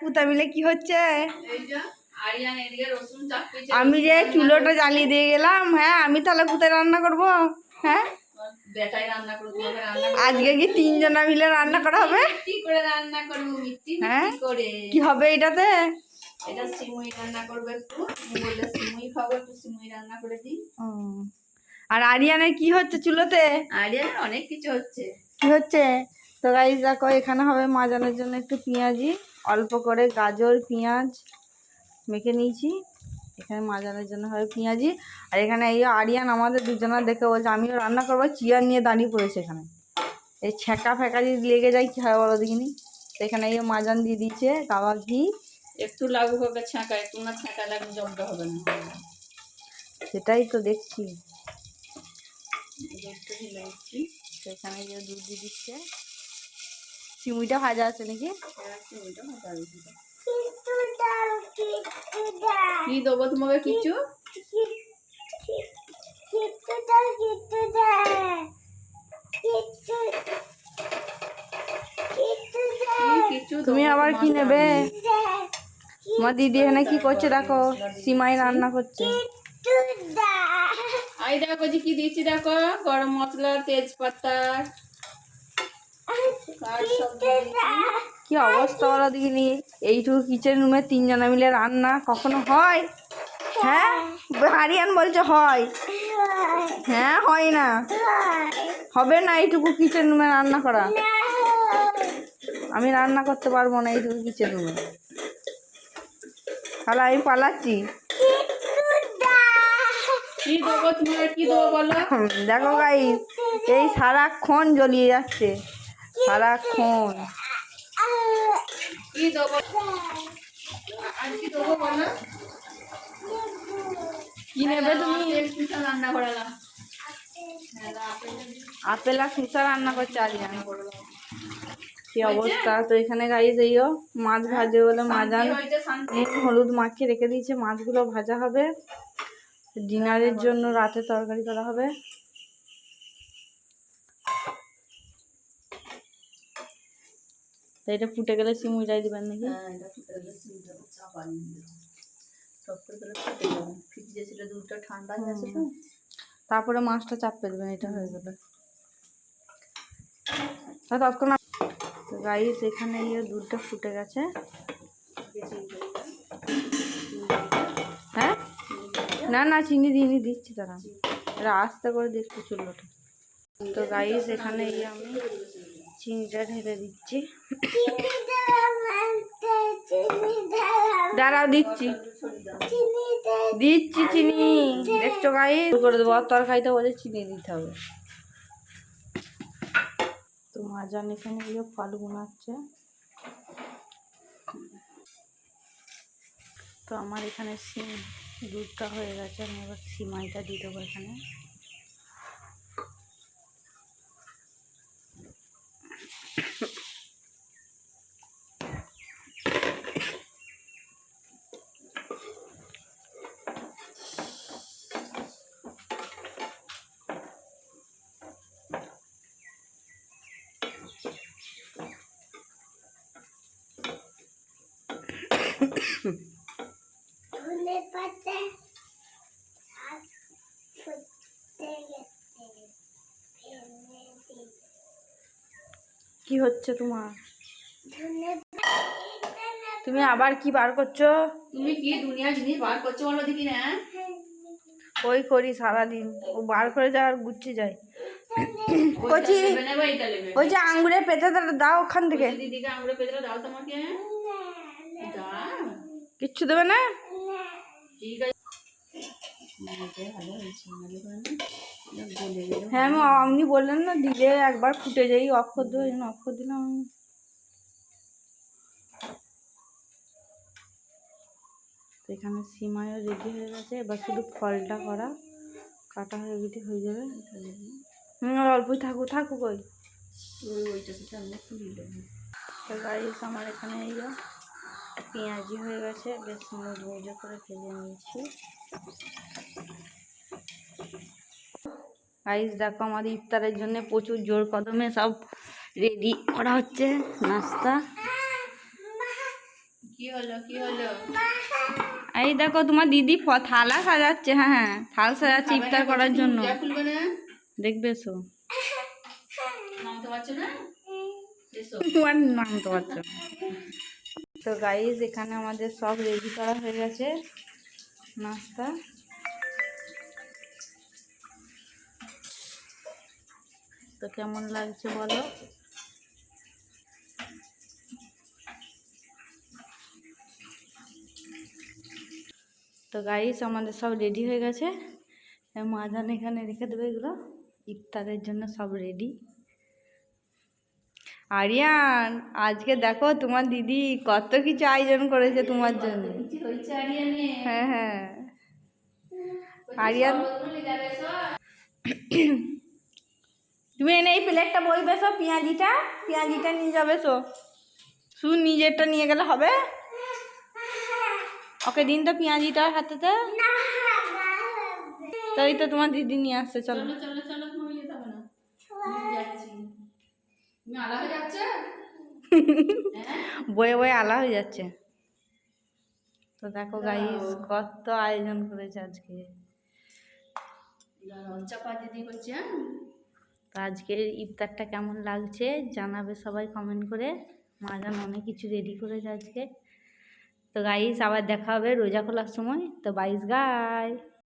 পুতা মিলে কি হচ্ছে? আমি যে চুলোটা জ্বালিয়ে দিয়ে গেলাম। হ্যাঁ, আমি তাহলে কোথায় রান্না করব? হ্যাঁ, আজকে কি তিনজনা মিলে রান্না করা হবে? হ্যাঁ, কি হবে এটাতে? এটা সিমুই রান্না করবে, একটু বললে সিমুই খাবো, একটু সিমুই রান্না করে দিই। আর আরিয়ানের কি হচ্ছে চুলোতে? আরিয়ানের অনেক কিছু হচ্ছে। কি হচ্ছে? তো গাইস দেখো, এখানে হবে মাজানোর জন্য একটু পেঁয়াজি, অল্প করে গাজর পেঁয়াজ মেখে নিয়েছি। এখানে মাজানোর জন্য হবে পেঁয়াজি। আর এখানে এই আরিয়ান আমাদের দুজনের দেখে বলছে আমিও রান্না করবো, চেয়ার নিয়ে দাঁড়িয়ে পড়েছে এখানে। এই ছ্যাঁকা ফ্যাঁকা যদি লেগে যায় কি হয় বলো দেখিনি। তো এখানে এই মাজান দিয়ে দিচ্ছে, গাওয়া ঘি একটু লাগু হবে, ছ্যাঁকা একটু না ছ্যাঁকা লাগু জব্দ হবে না। সেটাই তো দেখছি। দুধটা ঢেলে দিচ্ছি। তো এখানে যে দুধ দিয়ে দিচ্ছে। চিমুইটা ভাজা আছে নাকি? চিমুইটা ভাজা আছে। কি দেবো তোমাকে? কিছু তুমি আবার কি নেবে? আমার দিদি এখানে কি করছে দেখো, সিমাই রান্না করছে। এই দেখো যে কি দিচ্ছি দেখো, গরম মশলা, তেজপাতা, কি অবস্থা বলো দেখিনি। এইটুকু কিচেন রুমে তিনজনা মিলে রান্না কখনো হয়? হ্যাঁ, আরিয়ান বলছে হয়। হ্যাঁ, হয় না, হবে না এইটুকু কিচেন রুমে রান্না করা। আমি রান্না করতে পারবো না এইটুকু কিচেন রুমে। তাহলে আমি পালাচ্ছি। দেখো গাইস, এই সারাক্ষণ জ্বলিয়ে যাচ্ছে, সারাক্ষণ। কি নেবে তুমি? আপেল আর শসা রান্না করছে আরিয়ান। কি অবস্থা। তো এখানে গাইস এইও মাছ ভাজে বলে মাজান হলুদ মাখিয়ে রেখে দিয়েছে। মাছগুলো ভাজা হবে, ডিনারের জন্য রাতে তরকারি করা হবে। এটা ফুটে গেলে সিমুইটাই দিবেন নাকি? তারপরে মাছটা চাপতে দেবেন। এটা হয়ে গেলে তৎক্ষণাৎ। গাইস এখানে দুধটা ফুটে গেছে। হ্যাঁ, না না, চিনি দিইনি, দিচ্ছি তারা। এরা আস্তে করে দেখতে চুলোটা। তো গাইস এখানে আমি চিনিটা ঢেলে দিচ্ছি। দাঁড়াও, দিচ্ছি দিচ্ছি চিনি। দেখছো গাইস, করে দেবো। তরকারিতে বলে চিনি দিতে হবে। তো মাজান এখানে ফল গুনাচ্ছে। তো আমার এখানে দুধটা হয়ে গেছে। আমি এবার সিমাইটা দিয়ে দেবো এখানে। কি হচ্ছে তোমার? তুমি আবার কি বার করছো? তুমি কি দুনিয়া জিনিস বার করছো বলো দেখি না। ওই করি সারাদিন, ও বার করে যায় আর গুছিয়ে যায়। কচি ওই যে আঙ্গুরের পেঁচাটা দাও ওখান থেকে। দিদিকে আঙ্গুরের পেঁচাটা দাও তোমাকে। কিচ্ছু দেবে না? ঠিক আছে। হ্যাঁ, আপনি বললেন না দিলে একবার ফুটে যাই, অক্ষর দেবো, অক্ষর দিলাম। এখানে সিমাইও রেডি হয়ে গেছে। এবার শুধু ফলটা করা কাটা হয়ে গেলে হয়ে যাবে। অল্পই থাকুক থাকুক। তো গাইস আমার এখানে পেঁয়াজি হয়ে গেছে, বেশ মুজমুজে করে ভেজে নিয়েছি। গাইস দেখো, আমাদের ইফতারের জন্য প্রচুর জোর কদমে সব রেডি করা হচ্ছে নাস্তা। কি হলো কি হলো? এই দেখো তোমার দিদি থালা সাজাচ্ছে। হ্যাঁ হ্যাঁ, থাল সাজাচ্ছে ইফতার করার জন্য। খুলবে না? দেখবে এসো। নামতে পারছো না? এসো। তোমার নামতে পারছো না। তো গাইস এখানে আমাদের সব রেডি করা হয়ে গেছে নাস্তা। তো কেমন লাগছে বলো। তো গাইস আমাদের সব রেডি হয়ে গেছে। মাজান এখানে রেখে দেবে এগুলো, ইফতারের জন্য সব রেডি। আরিয়ান আজকে দেখো তোমার দিদি কত কিছু আয়োজন করেছে তোমার জন্য। হ্যাঁ হ্যাঁ আরিয়ান, তুমি এনে এই প্লেটটা বলবে সো, পেঁয়াজিটা নিয়ে যাবে সো। শুধু নিজেরটা নিয়ে গেলে হবে? ওকে দিন তো পেঁয়াজিটা হাতেতে। তাই তো তোমার দিদি নিয়ে আসছে। চলো চলো চলো, তুমি যেতে হবে না, আমি যাচ্ছি। তুমি আলা হয়ে যাচ্ছে, বয়ে বয়ে আলা হয়ে যাচ্ছে। তো দেখো গাইস কত আয়োজন করেছে আজকে। চাপাতি দিয়ে করছি। তো আজকের ইফতারটা কেমন লাগছে জানাবে সবাই কমেন্ট করে। মাজান অনেক কিছু রেডি করেছে আজকে। তো গাইস আবার দেখা হবে রোজা খোলার সময়। তো বাইস গাই।